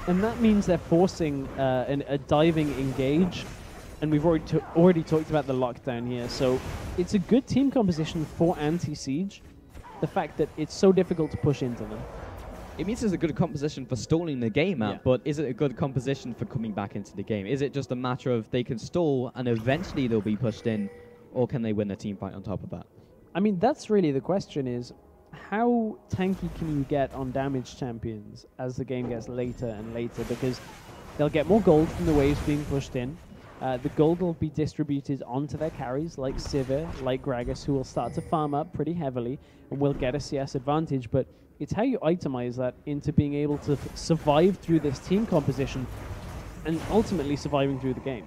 And that means they're forcing a diving engage, and we've already talked about the lockdown here. So it's a good team composition for anti-siege. The fact that it's so difficult to push into them. It means it's a good composition for stalling the game out, but is it a good composition for coming back into the game? Is it just a matter of they can stall and eventually they'll be pushed in, or can they win a team fight on top of that? I mean, that's really the question, is how tanky can you get on damage champions as the game gets later and later? Because they'll get more gold from the waves being pushed in. The gold will be distributed onto their carries, like Sivir, like Gragas, who will start to farm up pretty heavily and will get a CS advantage. But it's how you itemize that into being able to survive through this team composition and ultimately surviving through the game.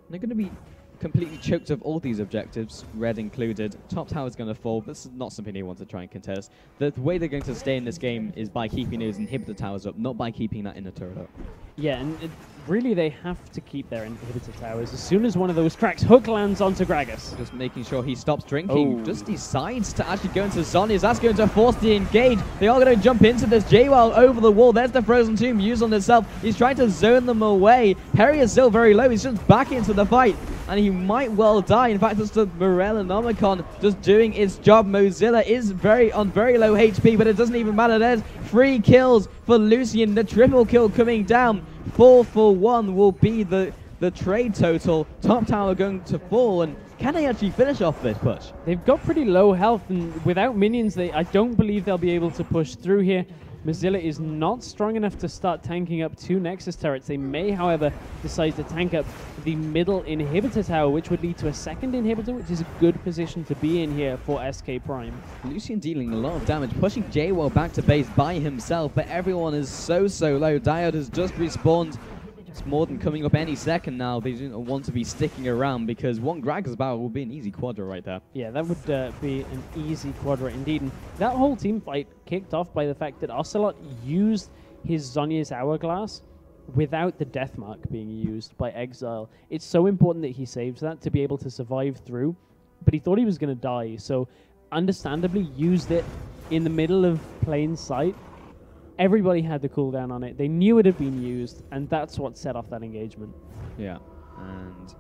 They're going to be completely choked of all these objectives, red included. Top tower's going to fall. This is not something they want to try and contest. The way they're going to stay in this game is by keeping those inhibitor towers up, not by keeping that inner turret up. Yeah, and really they have to keep their inhibitor towers. As soon as one of those cracks, hook lands onto Gragas. Just making sure he stops drinking. Just decides to actually go into Zhonya's. That's going to force the engage. They are going to jump into this. JWoww over the wall. There's the Frozen Tomb used on itself. He's trying to zone them away. Perry is still very low. He's just back into the fight, and he might well die. In fact, it's the Morellonomicon just doing its job. Mozilla is on very low HP, but it doesn't even matter. There's 3 kills for Lucian. The triple kill coming down. 4 for 1 will be the trade total. Top tower going to fall, and can they actually finish off this push? They've got pretty low health, and without minions, I don't believe they'll be able to push through here. Mozilla is not strong enough to start tanking up 2 Nexus turrets. They may, however, decide to tank up the middle inhibitor tower, which would lead to a second inhibitor, which is a good position to be in here for SK Prime. Lucian dealing a lot of damage, pushing JWoww back to base by himself, but everyone is so low. Diode has just respawned. It's more than coming up any second now. They don't want to be sticking around, because one Gragas battle will be an easy quadra right there. Yeah, that would be an easy quadra indeed. And that whole team fight kicked off by the fact that Ocelot used his Zhonya's Hourglass without the death mark being used by Exile. It's so important that he saves that to be able to survive through. but he thought he was going to die. So understandably used it in the middle of plain sight. Everybody had the cooldown on it. They knew it had been used, and that's what set off that engagement. Yeah, and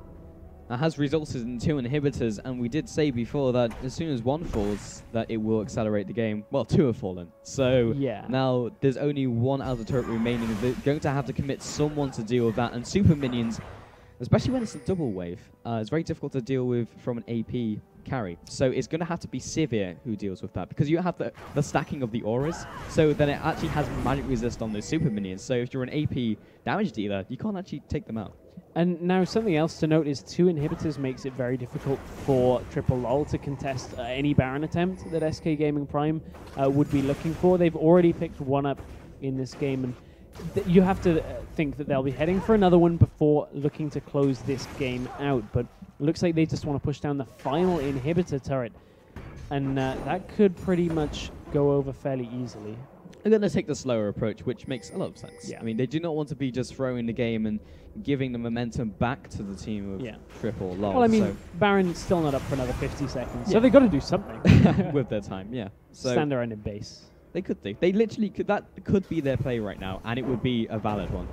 that has resulted in 2 inhibitors, and we did say before that as soon as one falls, that it will accelerate the game. Well, 2 have fallen. So now there's only 1 outer turret remaining. They're going to have to commit someone to deal with that, and super minions, especially when it's a double wave, it's very difficult to deal with from an AP carry. So it's going to have to be Sivir who deals with that, because you have the stacking of the auras, so then it actually has magic resist on those super minions. So if you're an AP damage dealer, you can't actually take them out. And now something else to note is 2 inhibitors makes it very difficult for LOLOLOL to contest any Baron attempt that SK Gaming Prime would be looking for. They've already picked 1 up in this game, and you have to think that they'll be heading for another one before looking to close this game out. But it looks like they just want to push down the final inhibitor turret, and that could pretty much go over fairly easily. They're going to take the slower approach, which makes a lot of sense. Yeah. I mean, they do not want to be just throwing the game and giving the momentum back to the team of LOL. Well, I mean, Baron's still not up for another 50 seconds, so they've got to do something. With their time, So stand around in base. They could do. They literally could. That could be their play right now, and it would be a valid one.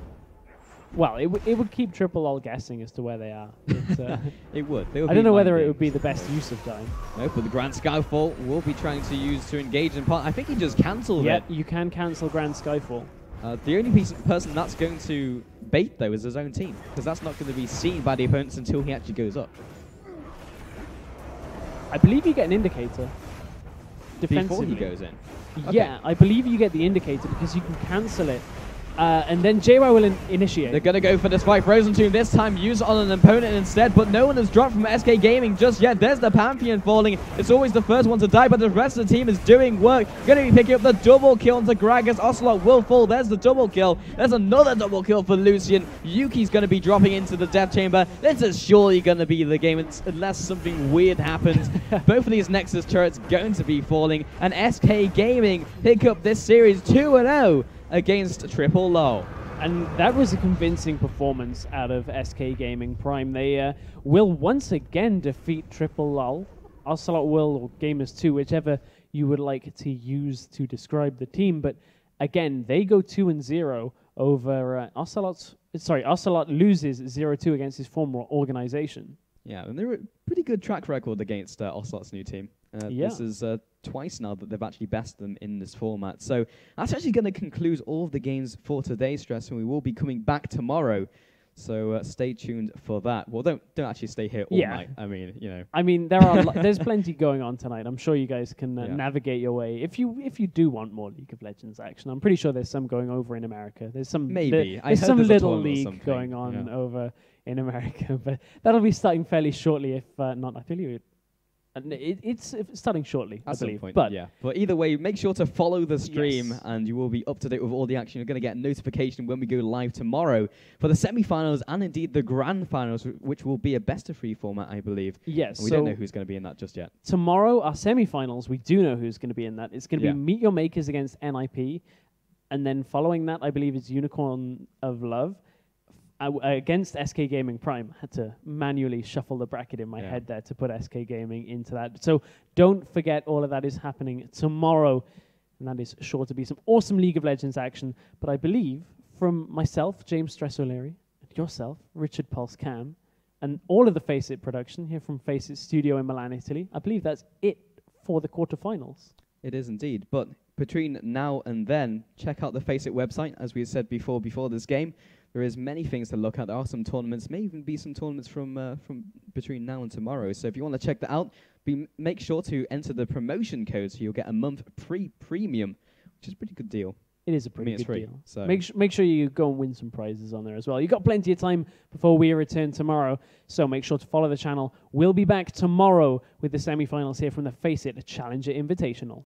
Well, it would keep LOL guessing as to where they are. But, it would. I don't know whether it would be the best use of time. No, but the Grand Skyfall will be trying to use to engage in part. I think he just cancelled it. Yeah, you can cancel Grand Skyfall. The only person that's going to bait, though, is his own team, because that's not going to be seen by the opponents until he actually goes up. I believe you get an indicator. Before he goes in? Yeah, I believe you get the indicator because you can cancel it. And then JY will initiate. They're going to go for the Spike Frozen Tomb this time, use on an opponent instead, but no one has dropped from SK Gaming just yet. There's the Pantheon falling. It's always the first one to die, but the rest of the team is doing work. Going to be picking up the double kill onto Gragas. Ocelot will fall. There's the double kill. There's another double kill for Lucian. Yuki's going to be dropping into the Death Chamber. This is surely going to be the game unless something weird happens. Both of these Nexus turrets going to be falling, and SK Gaming pick up this series 2-0. Against LOLOL. And that was a convincing performance out of SK Gaming Prime. They will once again defeat LOLOL. Ocelot will, or Gamers 2, whichever you would like to use to describe the team. But again, they go 2-0 over Ocelot. Sorry, Ocelot loses 0-2 against his former organization. Yeah, and they're a pretty good track record against Ocelot's new team. This is twice now that they've actually bested them in this format. So that's actually going to conclude all of the games for today's stress, and we will be coming back tomorrow. So stay tuned for that. Well, don't actually stay here all night. I mean, you know. I mean, there's plenty going on tonight. I'm sure you guys can navigate your way. If you do want more League of Legends action, I'm pretty sure there's some going over in America. There's some there's some little league going on over in America, but that'll be starting fairly shortly. If not, I believe it's starting shortly, I believe. But either way, make sure to follow the stream, and you will be up to date with all the action. You're going to get a notification when we go live tomorrow for the semi-finals and indeed the grand finals, which will be a best-of-3 format, I believe. Yes. And we don't know who's going to be in that just yet. Tomorrow, our semi-finals, we do know who's going to be in that. It's going to be MeetYourMakers against NIP, and then following that, I believe it's Unicorn of Love against SK Gaming Prime. Had to manually shuffle the bracket in my head there to put SK Gaming into that. So don't forget, all of that is happening tomorrow, and that is sure to be some awesome League of Legends action. But I believe from myself, James Stress O'Leary, and yourself, Richard Pulse Cam, and all of the FACEIT production here from FACEIT Studio in Milan, Italy, I believe that's it for the quarterfinals. It is indeed. But between now and then, check out the FACEIT website, as we said before this game. There is many things to look at. There are some tournaments, may even be some tournaments from between now and tomorrow. So if you want to check that out, make sure to enter the promotion code so you'll get a month premium, which is a pretty good deal. It is a pretty good deal. So make sure you go and win some prizes on there as well. You've got plenty of time before we return tomorrow, so make sure to follow the channel. We'll be back tomorrow with the semi-finals here from the FACEIT Challenger Invitational.